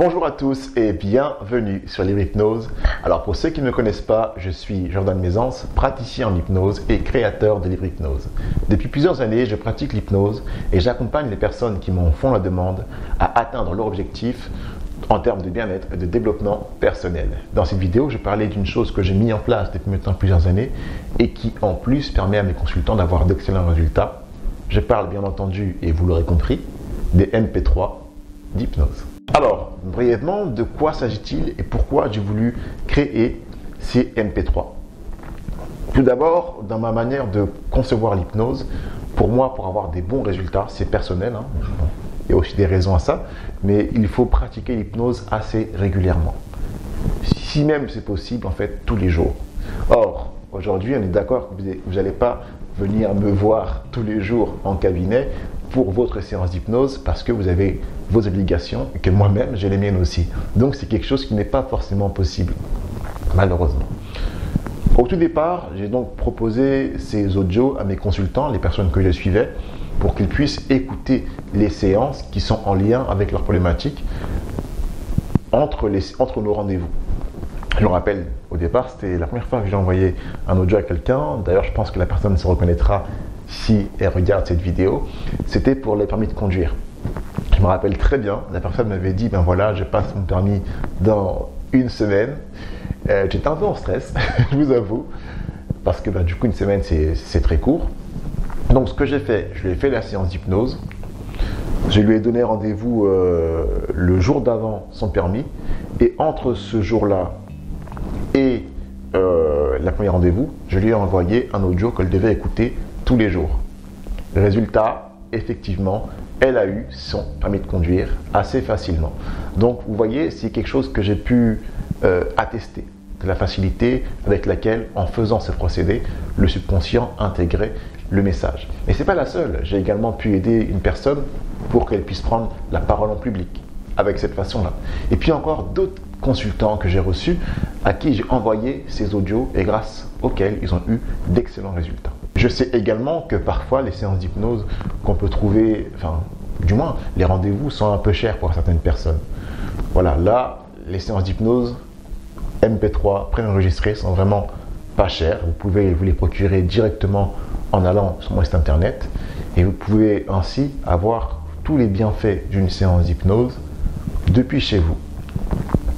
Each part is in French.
Bonjour à tous et bienvenue sur Libre Hypnose. Alors pour ceux qui ne me connaissent pas, je suis Jordan Mézance, praticien en hypnose et créateur de Libre Hypnose. Depuis plusieurs années, je pratique l'hypnose et j'accompagne les personnes qui m'en font la demande à atteindre leur objectif en termes de bien-être et de développement personnel. Dans cette vidéo, je parlais d'une chose que j'ai mis en place depuis maintenant plusieurs années et qui en plus permet à mes consultants d'avoir d'excellents résultats. Je parle bien entendu, et vous l'aurez compris, des MP3 d'hypnose. Alors, brièvement, de quoi s'agit-il et pourquoi j'ai voulu créer ces MP3? Tout d'abord, dans ma manière de concevoir l'hypnose, pour moi, pour avoir des bons résultats, c'est personnel, hein. Bon, il y a aussi des raisons à ça, mais il faut pratiquer l'hypnose assez régulièrement. Si même c'est possible, en fait, tous les jours. Or, aujourd'hui, on est d'accord que vous n'allez pas venir me voir tous les jours en cabinet pour votre séance d'hypnose parce que vous avez vos obligations et que moi-même j'ai les miennes aussi. Donc c'est quelque chose qui n'est pas forcément possible, malheureusement. Au tout départ, j'ai donc proposé ces audios à mes consultants, les personnes que je suivais, pour qu'ils puissent écouter les séances qui sont en lien avec leurs problématiques entre nos rendez-vous. Je me rappelle, au départ, c'était la première fois que j'ai envoyé un audio à quelqu'un. D'ailleurs, je pense que la personne se reconnaîtra si elle regarde cette vidéo. C'était pour les permis de conduire. Je me rappelle très bien, la personne m'avait dit, ben voilà, je passe mon permis dans une semaine. J'étais un peu en stress, je vous avoue, parce que du coup, une semaine, c'est très court. Donc, ce que j'ai fait, je lui ai fait la séance d'hypnose. Je lui ai donné rendez-vous le jour d'avant son permis. Et entre ce jour-là et le premier rendez-vous, je lui ai envoyé un audio qu'elle devait écouter tous les jours. Résultat, effectivement, elle a eu son permis de conduire assez facilement. Donc, vous voyez, c'est quelque chose que j'ai pu attester de la facilité avec laquelle, en faisant ce procédé, le subconscient intégrait le message. Mais ce n'est pas la seule. J'ai également pu aider une personne pour qu'elle puisse prendre la parole en public avec cette façon-là. Et puis encore d'autres consultants que j'ai reçus à qui j'ai envoyé ces audios et grâce auxquels ils ont eu d'excellents résultats. Je sais également que parfois les séances d'hypnose qu'on peut trouver, enfin du moins les rendez-vous sont un peu chers pour certaines personnes. Voilà, là les séances d'hypnose MP3 préenregistrées sont vraiment pas chères. Vous pouvez vous les procurer directement en allant sur mon site internet et vous pouvez ainsi avoir tous les bienfaits d'une séance d'hypnose depuis chez vous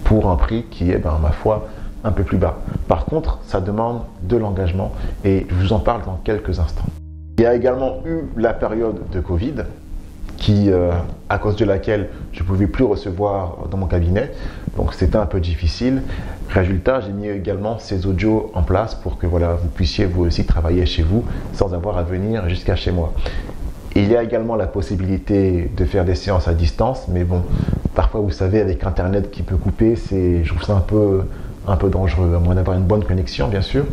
pour un prix qui est, ma foi, un peu plus bas. Par contre, ça demande de l'engagement et je vous en parle dans quelques instants. Il y a également eu la période de Covid qui, à cause de laquelle je ne pouvais plus recevoir dans mon cabinet, donc c'était un peu difficile. Résultat, j'ai mis également ces audios en place pour que voilà, vous puissiez vous aussi travailler chez vous sans avoir à venir jusqu'à chez moi. Il y a également la possibilité de faire des séances à distance, mais bon, parfois vous savez avec Internet qui peut couper, je trouve ça un peu dangereux, à moins d'avoir une bonne connexion bien sûr.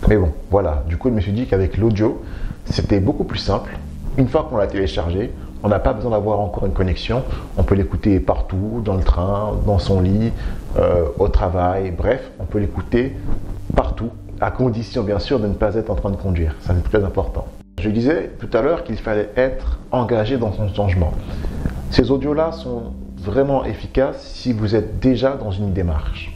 Mais bon, voilà, du coup je me suis dit qu'avec l'audio, c'était beaucoup plus simple. Une fois qu'on l'a téléchargé, on n'a pas besoin d'avoir encore une connexion, on peut l'écouter partout, dans le train, dans son lit, au travail, bref, on peut l'écouter partout, à condition bien sûr de ne pas être en train de conduire, ça c'est très important. Je disais tout à l'heure qu'il fallait être engagé dans son changement. Ces audios-là sont vraiment efficaces si vous êtes déjà dans une démarche.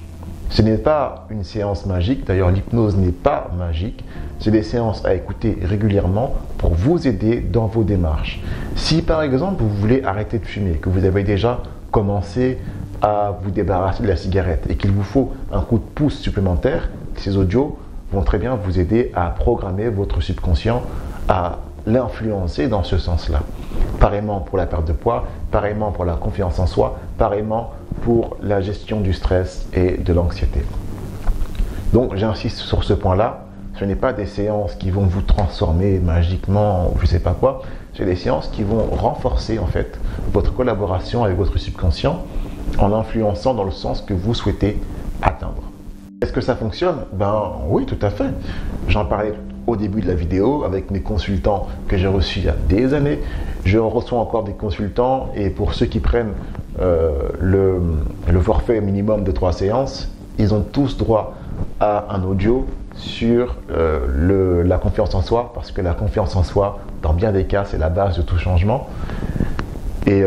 Ce n'est pas une séance magique, d'ailleurs l'hypnose n'est pas magique, c'est des séances à écouter régulièrement pour vous aider dans vos démarches. Si par exemple vous voulez arrêter de fumer, que vous avez déjà commencé à vous débarrasser de la cigarette et qu'il vous faut un coup de pouce supplémentaire, ces audios vont très bien vous aider à programmer votre subconscient à l'influencer dans ce sens-là. Pareillement pour la perte de poids, pareillement pour la confiance en soi, pareillement pour la gestion du stress et de l'anxiété. Donc j'insiste sur ce point-là, ce n'est pas des séances qui vont vous transformer magiquement, je ne sais pas quoi, c'est des séances qui vont renforcer en fait votre collaboration avec votre subconscient en l'influençant dans le sens que vous souhaitez atteindre. Est-ce que ça fonctionne? Oui, tout à fait. J'en parlais au début de la vidéo avec mes consultants que j'ai reçus il y a des années. Je reçois encore des consultants et pour ceux qui prennent le forfait minimum de 3 séances, ils ont tous droit à un audio sur la confiance en soi parce que la confiance en soi, dans bien des cas, c'est la base de tout changement. Et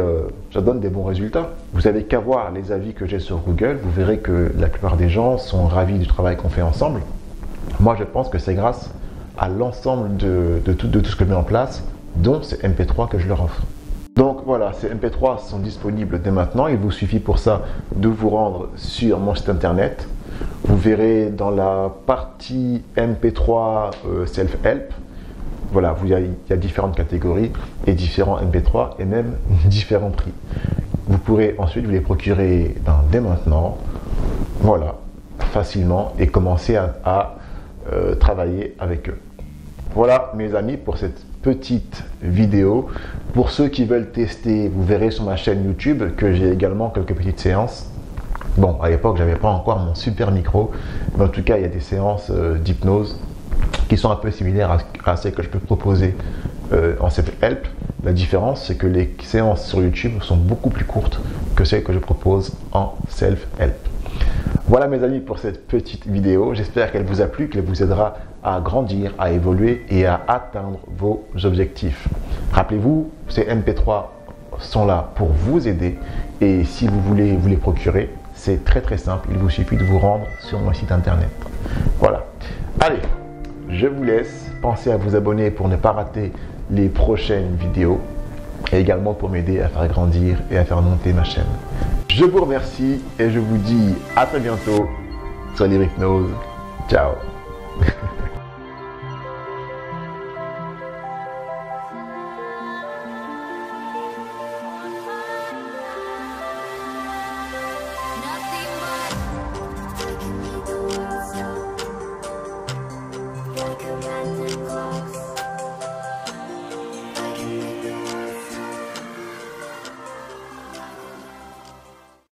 ça donne des bons résultats. Vous n'avez qu'à voir les avis que j'ai sur Google, vous verrez que la plupart des gens sont ravis du travail qu'on fait ensemble. Moi, je pense que c'est grâce à l'ensemble de tout ce que je mets en place, dont ces MP3 que je leur offre. Donc voilà, ces MP3 sont disponibles dès maintenant. Il vous suffit pour ça de vous rendre sur mon site internet. Vous verrez dans la partie MP3 Self-Help, voilà, il y a différentes catégories et différents MP3 et même différents prix. Vous pourrez ensuite vous les procurer dès maintenant, voilà, facilement et commencer à travailler avec eux. Voilà mes amis pour cette petite vidéo. Pour ceux qui veulent tester, vous verrez sur ma chaîne YouTube que j'ai également quelques petites séances. Bon, à l'époque, j'avais pas encore mon super micro, mais en tout cas, il y a des séances d'hypnose qui sont un peu similaires à celles que je peux proposer en self-help. La différence, c'est que les séances sur YouTube sont beaucoup plus courtes que celles que je propose en self-help. Voilà mes amis pour cette petite vidéo. J'espère qu'elle vous a plu, qu'elle vous aidera à grandir, à évoluer et à atteindre vos objectifs. Rappelez-vous, ces MP3 sont là pour vous aider et si vous voulez vous les procurer, c'est très simple. Il vous suffit de vous rendre sur mon site internet. Voilà. Allez, je vous laisse. Pensez à vous abonner pour ne pas rater les prochaines vidéos et également pour m'aider à faire grandir et à faire monter ma chaîne. Je vous remercie et je vous dis à très bientôt sur Libre Hypnose. Ciao.